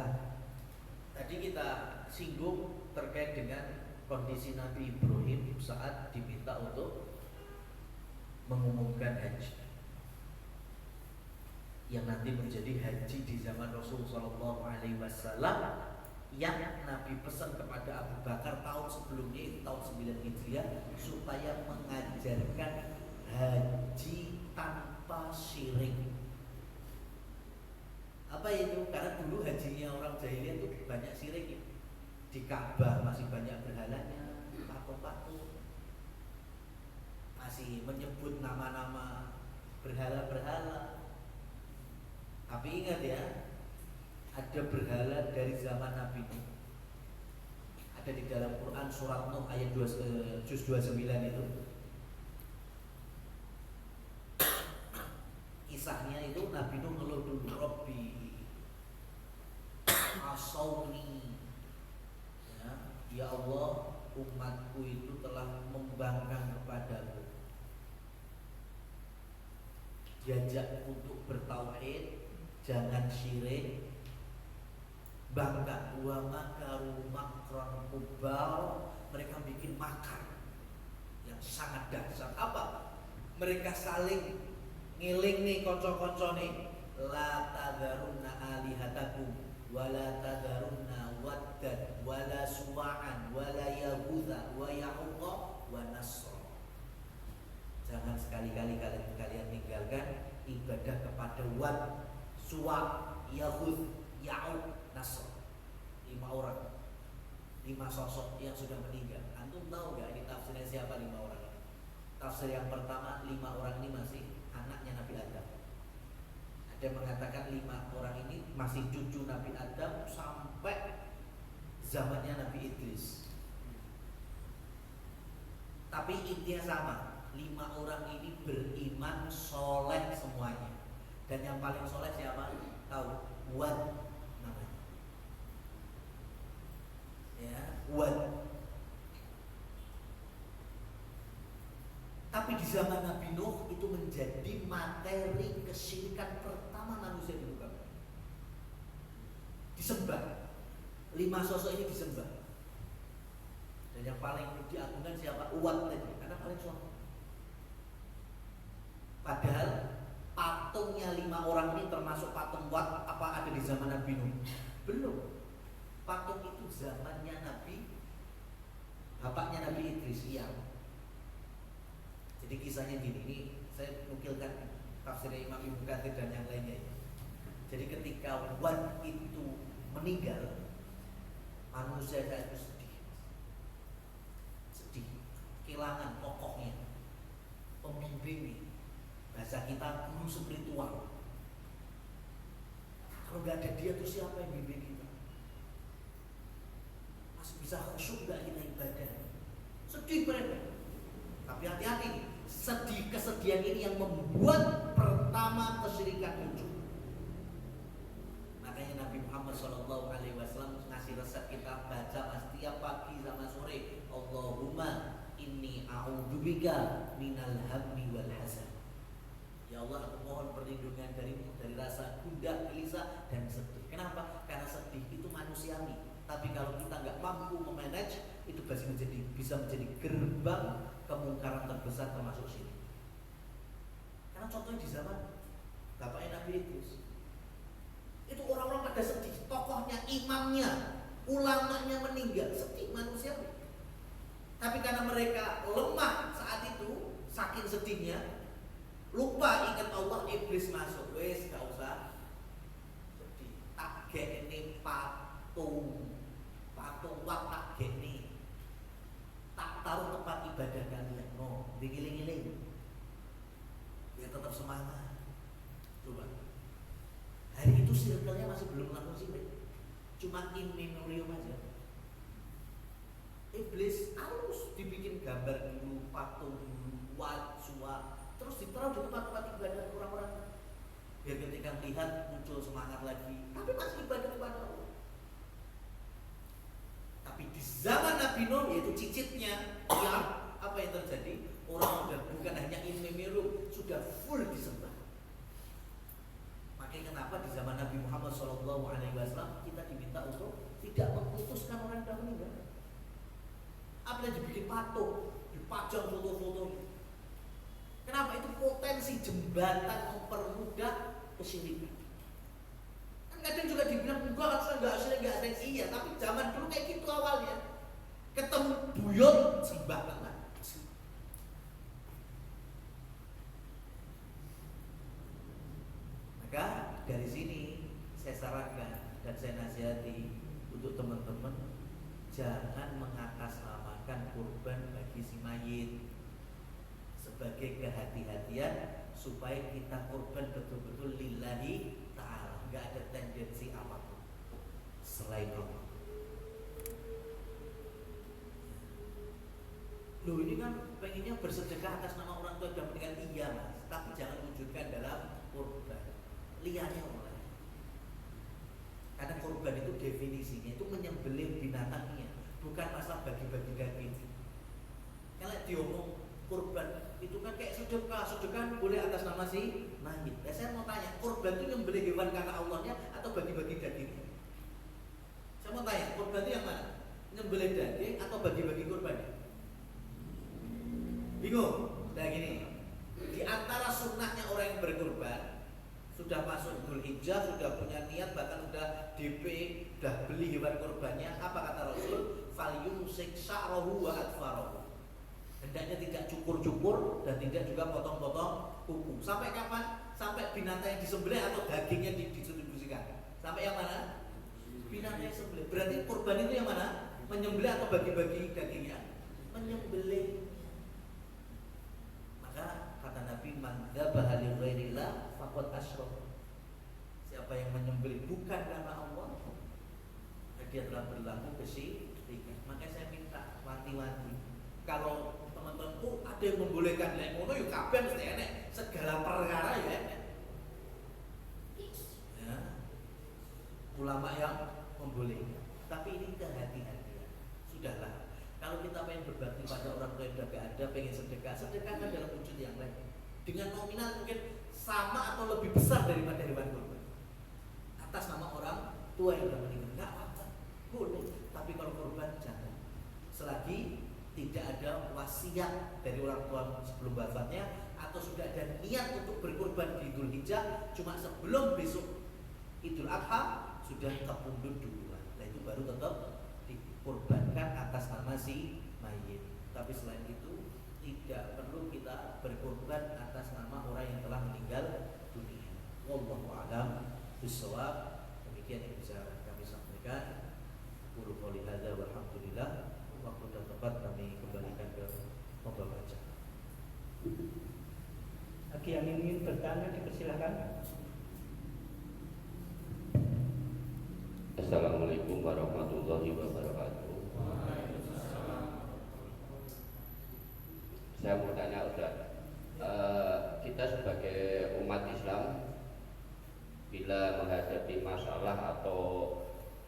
tadi kita singgung terkait dengan kondisi Nabi Ibrahim saat diminta untuk mengumumkan haji, yang nanti menjadi haji di zaman Rasulullah SAW, yang Nabi pesan kepada Abu Bakar tahun sebelumnya, itu tahun 9 Hijriah, supaya mengajarkan haji tanpa syirik. Apa itu? Karena dulu hajinya orang jahiliyah itu banyak syirik. Di Ka'bah masih banyak berhalanya, patung-patung, masih menyebut nama-nama berhala-berhala. Tapi ingat ya, ada berhala dari zaman Nabi Nuh, ada Ada di dalam Quran surat Nuh ayat juz 29 itu. Kisahnya itu Nabi Nuh ngeluh dulu, Rabbi asawni, ya Allah, umatku itu telah membangkang kepadamu, diajak untuk bertauhid, jangan syirik, bangga wa makaru makran kubal, mereka bikin makar yang sangat dahsyat. Apa? Mereka saling ngiling nih konco-konco nih, la tadarunna alihatakum wala tadarunna waddan wala suwa'an wala yaghutha wa ya'uqa wa nasra. Jangan sekali-kali kalian tinggalkan ibadah kepada Wad, Suwa, Yaghuth, Ya'uq, Nasr. 5 orang, 5 sosok yang sudah meninggal. Antum tahu gak ini tafsirnya siapa 5 orang ini? Tafsir yang pertama, 5 orang ini masih anaknya Nabi Adam. Ada yang mengatakan 5 orang ini masih cucu Nabi Adam sampai zamannya Nabi Idris. Tapi intinya sama, 5 orang ini beriman soleh semuanya. Dan yang paling soleh siapa? Tahu? Wad namanya. Ya, Wad. Tapi di zaman Nabi Nuh itu menjadi materi kesyirikan pertama manusia di muka bumi. Disembah. 5 sosok ini disembah. Dan yang paling diagungkan siapa? Wad tadi, karena paling soleh. Padahal patungnya 5 orang ini termasuk patung Wad apa ada di zaman Nabi Nuh? Belum. Patung itu zamannya Nabi, bapaknya Nabi Idris, iya. Jadi kisahnya gini, ini saya nukilkan tafsirnya Imam Ibnu Katsir dan yang lainnya. Jadi ketika Wad itu meninggal, manusia itu sedih, kehilangan tokohnya, pemimpin. Bahasa kita guru spiritual. Kalau nggak ada dia tuh siapa yang bimbing kita? Masih bisa khusyuk nggak kita ibadah? Sedih mereka. Tapi hati-hati, kesedihan ini yang membuat pertama kesyirikan muncul. Makanya Nabi Muhammad SAW ngasih resep kita baca setiap pagi sama sore, Allahumma inni a'udzubika minal hammi wal hazan. Ya Allah, aku mohon perlindungan darimu dari rasa gundah, gelisah, dan sedih. Kenapa? Karena sedih itu manusiawi. Tapi kalau kita nggak mampu memanage, itu bisa menjadi gerbang kemungkaran terbesar termasuk syirik. Karena contohnya di zaman bapaknya Nabi Idris, itu orang-orang pada sedih, tokohnya, imamnya, ulamanya meninggal, sedih manusiawi. Tapi karena mereka lemah saat itu, saking sedihnya, lupa ingat Allah, iblis masuk. Wes gak usah sedih, tak ini patung Wad, tak ini tak taruh tempat ibadah kalian. No, digiling-giling biar tetap semangat. Coba hari itu circle-nya masih belum langsung syirik, cuma in memoriam aja. Iblis harus dibikin gambar dulu, patung dulu, Wad, Suwa, terus ditaruh di tempat-tempat ibadah orang-orang, biar ketika melihat muncul semangat lagi, tapi masih ibadah kepada Allah. Tapi di zaman Nabi Nuh, yaitu cicitnya, ya apa yang terjadi? Orang sudah bukan hanya in memoriam, sudah full disembah. Makanya kenapa di zaman Nabi Muhammad SAW kita diminta untuk tidak memutuskan orang yang meninggal. Apalagi dibikin patung, dipajang foto-fotonya. Kenapa? Itu potensi jembatan mempermudah kesyirikan. Kan kadang juga dibilang enggak asli. Iya, tapi zaman dulu kayak gitu awalnya. Ketemu buyut sembah banget. Maka dari sini saya sarankan dan saya nasihati untuk teman-teman, jangan mengatasnamakan kurban bagi si mayit sebagai kehati-hatian supaya kita kurban betul-betul lillahi ta'ala, nggak ada tendensi apapun selain Allah. Loh ini kan pengennya bersedekah atas nama orang tua yang meninggal, iya mas, tapi jangan wujudkan dalam kurban. Lihatnya oleh. Karena kurban itu definisinya itu menyembelih binatangnya, bukan masalah bagi-bagi daging. Kalau diomong kurban itu kan kayak sedekah, sedekah boleh atas nama si mayit. Nah, saya mau tanya, kurban itu nyembelih hewan karena Allahnya atau bagi-bagi dagingnya? Saya mau tanya, kurban itu yang mana? Nyembelih daging atau bagi-bagi kurbannya? Bingung? Nah gini, di antara sunnahnya orang yang berkurban, sudah masuk Dzulhijjah, sudah punya niat, bahkan sudah DP, sudah beli hewan kurbannya, apa kata Rasul? Falyumsik sya'rahu wa adfarahu. Hendaknya tidak cukur-cukur dan tidak juga potong-potong kuku. Sampai kapan? Sampai binatang yang disembelih atau dagingnya didistribusikan. Sampai yang mana? Binatang yang disembelih. Berarti kurban itu yang mana? Menyembelih atau bagi-bagi dagingnya? Menyembelih. Maka kata Nabi, man dzabaha li ghairillah faqad asyrak. Siapa yang menyembelih bukan karena Allah, dia telah berlaku kesyirikan. Maka saya minta wanti-wanti, kalau teman-teman ada yang membolehkan lek ngono yo kabeh mesti enek, segala perkara ya enek. Ya. Ulama yang membolehkan. Tapi ini kehati-hatian. Sudahlah. Kalau kita pengen berbakti pada orang tua yang sudah gak ada, pengen sedekah, sedekahkan dalam wujud yang lain. Dengan nominal mungkin sama atau lebih besar daripada hewan kurban. Atas nama orang tua yang sudah meninggal, nggak apa-apa, boleh. Tapi kalau kurban jangan. Selagi tidak ada wasiat dari orang tua sebelum wafatnya, atau sudah ada niat untuk berkurban di Dzulhijjah, cuma sebelum besok Idul Adha sudah kepundut duluan. Nah itu baru tetap dikurbankan atas nama si mayit. Tapi selain itu tidak perlu kita berkorban atas nama orang yang telah meninggal dunia. Wallahu a'lam bishawab. Demikian yang bisa kami sampaikan. Qul qouli hadza walhamdulillah. Waktu dan tempat kami kembalikan ke pembaca. Bagi yang ingin bertanya dipersilakan. Assalamualaikum warahmatullahi wabarakatuh. Saya mau tanya Ustaz, kita sebagai umat Islam bila menghadapi masalah atau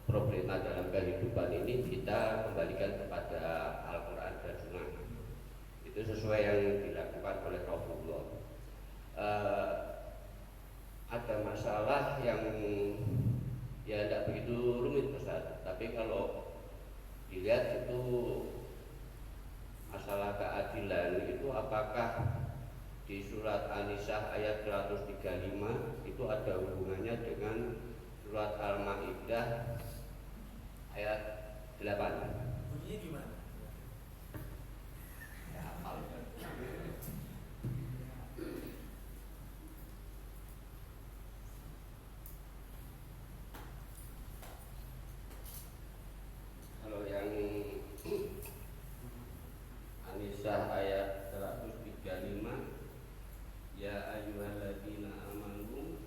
problema dalam kehidupan ini, kita kembalikan kepada Al-Quran dan Sunnah. Itu sesuai yang dilakukan oleh Rasulullah. Ada masalah yang ya tidak begitu rumit Ustaz, tapi kalau dilihat itu masalah keadilan itu, apakah di surat An-Nisa ayat 135 itu ada hubungannya dengan surat Al-Maidah ayat 8? Bunyinya gimana? Ya, hafal. Kalau yang An-Nisa ayat 135, ya ayyuhalladzina amanu,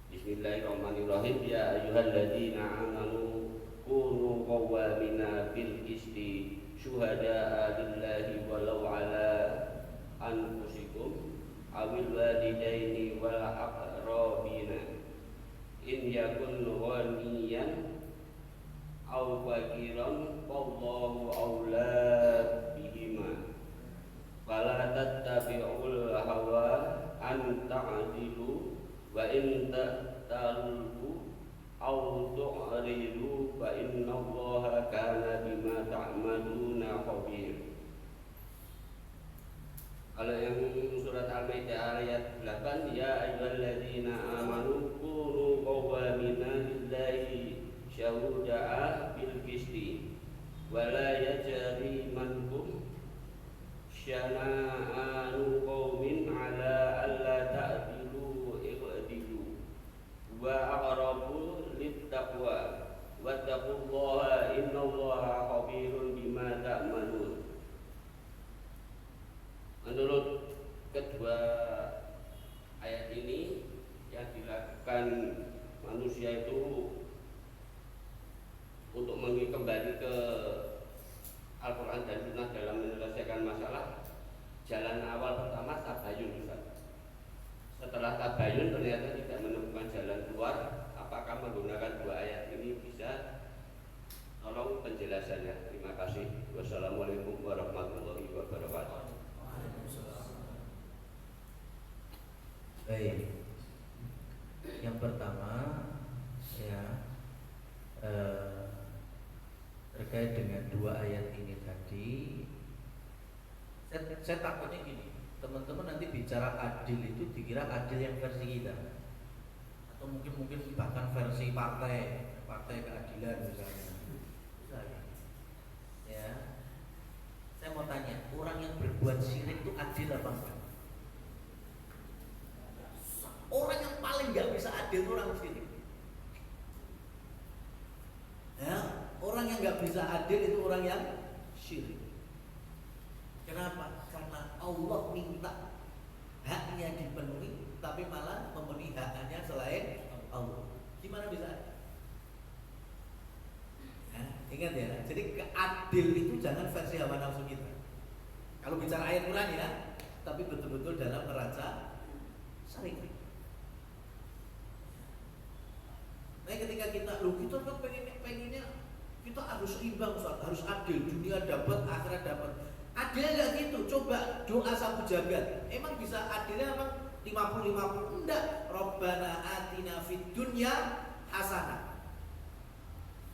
Bismillahirrahmanirrahim, ya ayyuhalladzina amanu kunu qawwamina bil qisti syuhada'a lillahi walau ala anfusikum awil walidaini wal aqrabina in yakun ghaniyan aw faqiran wallahu aula bihima fala tattabi'ul hawa an ta'dilu wa in ta'talu aw tu'ridu fa innallaha kana bima ta'maluna khabir. Kalau yang surat Al-Maidah ayat 8, ya ayyuhalladzina amanu kunu qawwamina lillahi syuhada'a bil qisti wa la yajrimankum syana'anu qaumin ala alla ta'dilu i'dilu wa aqrabu littaqwa wattaqullaha innallaha khabirun bima ta'malun. Menurut kedua ayat ini, yang dilakukan manusia itu untuk kembali ke terkait dengan dua ayat ini tadi, saya takutnya gini, teman-teman nanti bicara adil itu dikira adil yang versi kita, atau mungkin bahkan versi partai keadilan misalnya. Ya, saya mau tanya, orang yang berbuat syirik itu adil apa enggak? Orang yang paling nggak bisa adil itu orang syirik. Ya, orang yang nggak bisa adil itu orang yang syirik. Kenapa? Karena Allah minta haknya dipenuhi, tapi malah memenuhi haknya selain Allah. Gimana bisa? Nah, ingat ya. Jadi keadil itu jangan versi hawa nafsu kita. Kalau bicara ayat Quran ya, tapi betul-betul dalam neraca syariat. Nah, ketika kita kan pengennya kita harus imbang, harus adil, dunia dapat, akhirat dapat. Adilnya nggak gitu. Coba doa sapu jagat. Emang bisa adilnya emang 50-50? Enggak. Rabbana atina fid dunya hasanah.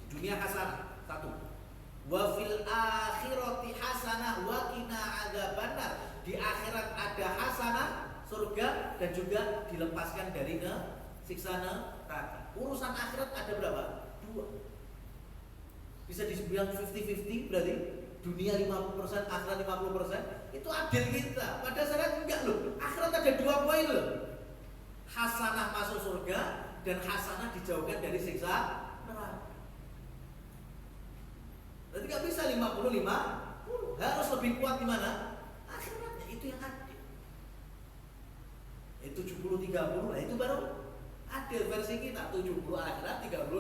Di dunia hasanah, satu. Wa fil akhirati hasanah wa qina adzabannar. Di akhirat ada hasanah, surga, dan juga dilepaskan dari siksa neraka. Urusan akhirat ada berapa? 2. Bisa dibilang 50-50 berarti dunia 50%, akhirat 50%. Itu adil kita. Pada saat enggak loh. Akhirat ada 2 poin loh. Hasanah masuk surga dan hasanah dijauhkan dari siksa neraka. Berarti nggak bisa 50-50. Harus lebih kuat di mana? Akhiratnya. Itu yang adil. Itu 70-30. Nah itu baru adil versi kita. 70 akhirat, 30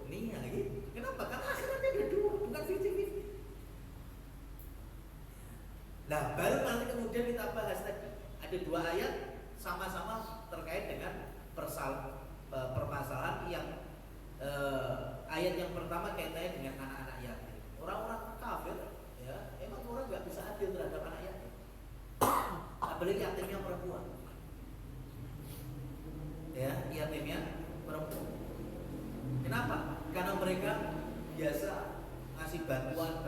dunia gitu. Kenapa? Karena akhiratnya ada 2, bukan 50-50. Nah, baru nanti kemudian kita bahas tadi. Ada 2 ayat sama-sama terkait dengan permasalahan yang ayat yang pertama kaitannya dengan anak-anak yatim. Orang-orang kafir ya, emang orang nggak bisa adil terhadap anak yatim. Apalagi yatimnya perempuan. Ya, yatimnya perempuan. Kenapa? Karena mereka biasa ngasih bantuan.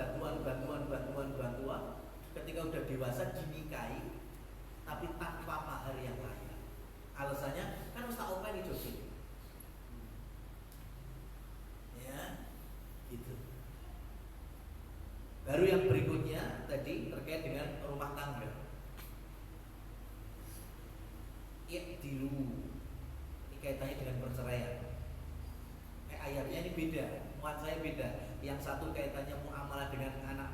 Ketika udah dewasa dinikahi, tapi tanpa mahar yang layak. Alasannya kan ustaz open itu sih. Ya, gitu. Baru yang berikutnya tadi terkait dengan rumah tangga. Dulu ini kaitannya dengan perceraian. Ayatnya ini beda, nuansanya beda. Yang satu kaitannya muamalah dengan anak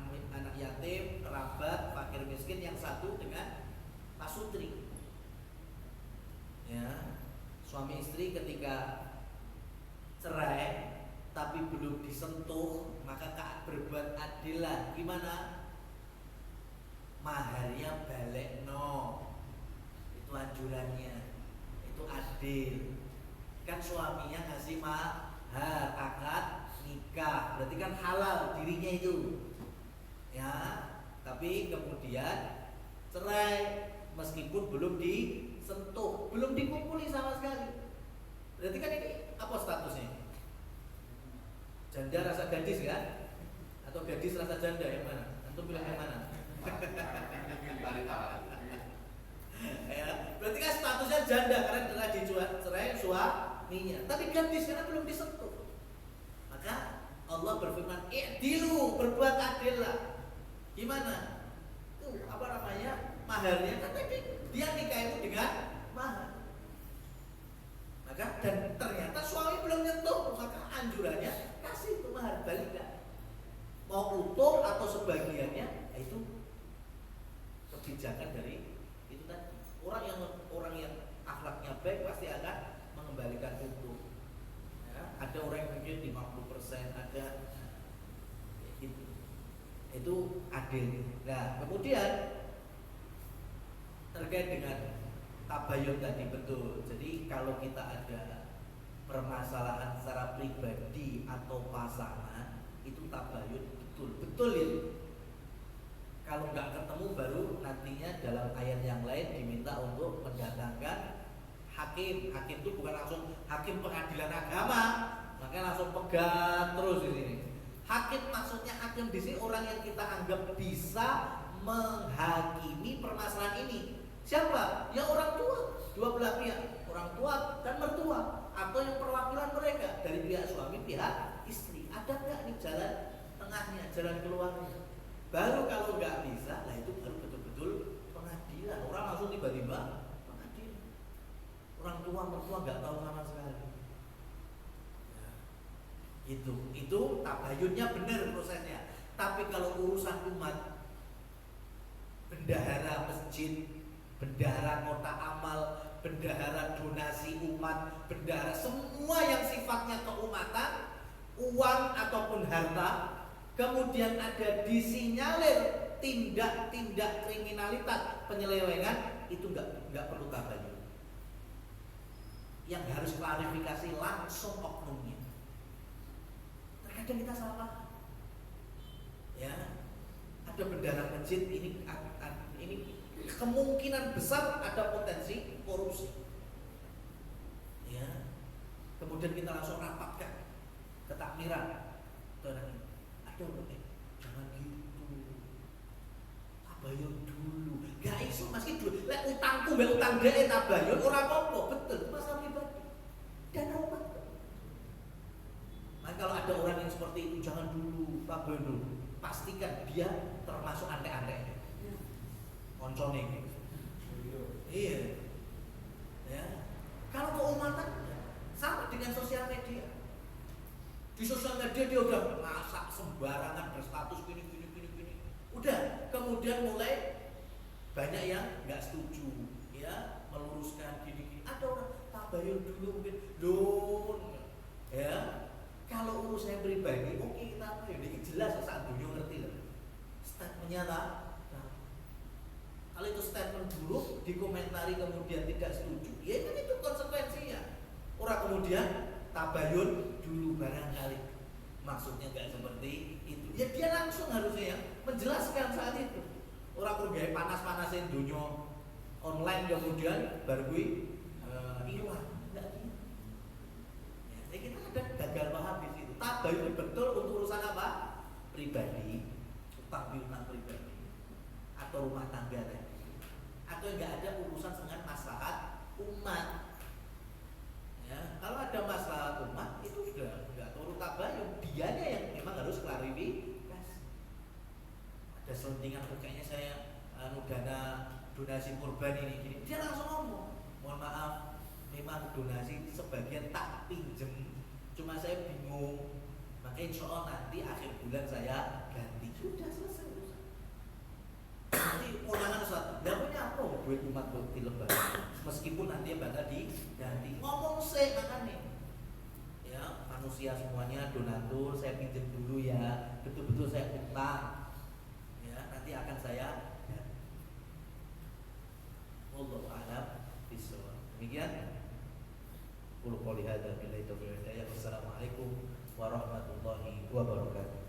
yatim, kerabat, fakir miskin. Yang satu dengan pasutri. Ya, suami istri ketika cerai tapi belum disentuh, maka berbuat adilah. Gimana? Maharnya balik itu anjurannya. Itu adil. Kan suaminya ngasih mahar akad nikah, berarti kan halal dirinya itu. Ya, tapi kemudian cerai meskipun belum disentuh, belum dikumpuli sama sekali. Berarti kan ini apa statusnya? Janda rasa gadis kan? Atau gadis rasa janda, yang mana? Antum bilang yang mana? Ya, berarti kan statusnya janda karena telah dicerai suaminya. Tapi gadis karena belum disentuh. Maka Allah berfirman, "I'dilu, berbuat adillah." Gimana? Tuh, apa namanya? Maharnya kan tadi dia nikah itu dengan mahar. Maka dan ternyata suami belum nyentuh, maka anjurannya kasih itu mahar balikan. Mau utuh atau sebagiannya, itu kebijakan dari itu tadi. Orang yang akhlaknya baik pasti akan mengembalikan utuh. Ya, ada orang yang mungkin 50%, ada gitu. Itu adil. Nah, kemudian terkait dengan tabayun tadi betul. Jadi kalau kita ada permasalahan secara pribadi atau pasangan, itu tabayun betul ya. Kalau nggak ketemu baru nantinya dalam ayat yang lain diminta untuk mendatangkan hakim. Hakim itu bukan langsung hakim pengadilan agama, makanya langsung pegat terus di sini. Hakim maksudnya hakim di sini orang yang kita anggap bisa menghakimi permasalahan ini. Siapa? Ya orang tua, dua belah pihak, orang tua dan mertua, atau yang perwakilan mereka dari pihak suami, pihak istri. Ada nggak nih jalan tengahnya, jalan keluarnya? Baru kalau nggak bisa, lah itu baru betul-betul pengadilan. Orang langsung tiba-tiba pengadilan. Orang tua mertua nggak tahu sama sekali. Itu tabayunnya benar prosesnya. Tapi kalau urusan umat, bendahara masjid, bendahara kota amal, bendahara donasi umat, bendahara semua yang sifatnya keumatan, uang ataupun harta, kemudian ada disinyalir tindak-tindak kriminalitas, penyelewengan, itu nggak perlu tabayun. Yang harus klarifikasi langsung oknumnya. Terkadang kita salah paham. Ya, ada bendahara masjid ini kemungkinan besar ada potensi korupsi. Ya, kemudian kita langsung rapatkan ketakmiran. Aduh, jangan gitu. Tabayun dulu. Gak iso masih dulu. Lek utangku mbek utang dhek tabayun ora apa-apa, betul. Masalah pribadi. Dana umat. Maka kalau ada orang yang seperti itu jangan dulu tabayun dulu. Pastikan dia termasuk antek-antek. Koncone gitu. Iya. Ya. Kalau keumatan sama dengan sosial media. Di sosial media dia udah masak sembarangan berstatus gini. Udah, kemudian mulai banyak yang nggak setuju, ya, meluruskan gini. Ada orang tabayun dulu mungkin, ya. Kalau urusan pribadi, oke kita tabayun. Ini jelas saat dunia ngerti lah. Statementnya lah. Kalau itu statement buruk dikomentari kemudian tidak setuju, ya kan itu konsekuensinya. Orang kemudian tabayun dulu barangkali maksudnya nggak seperti itu. Ya dia langsung harusnya ya menjelaskan saat itu. Orang kerja panas-panasin dunia online kemudian baru gue hilang, nggak gitu. Ya, kita ada gagal paham di situ. Tabayun betul untuk urusan apa? Pribadi, utang piutang pribadi atau rumah tangga tadi. Atau nggak ada urusan dengan maslahat umat. Ya, kalau ada maslahat umat itu sudah nggak perlu tabayun, dianya yang memang harus klarifikasi. Ada selentingan kayaknya saya dana donasi kurban ini gini, dia langsung ngomong, mohon maaf, memang donasi sebagian tak pinjem, cuma saya bingung, maka insya Allah nanti akhir bulan saya ganti. Sudah selesai. Nanti ulangan satu, ya punya apa duit umat di lembaga, meskipun nanti bakal diganti. Ngomong sih makanya, ya manusia semuanya donatur, saya pinjam dulu ya, betul-betul saya utang, ya nanti akan saya ganti. Wallahu a'lam bishawab. Demikian. Qul qouli hadza billahi taufiq. Wassalamualaikum warahmatullahi wabarakatuh.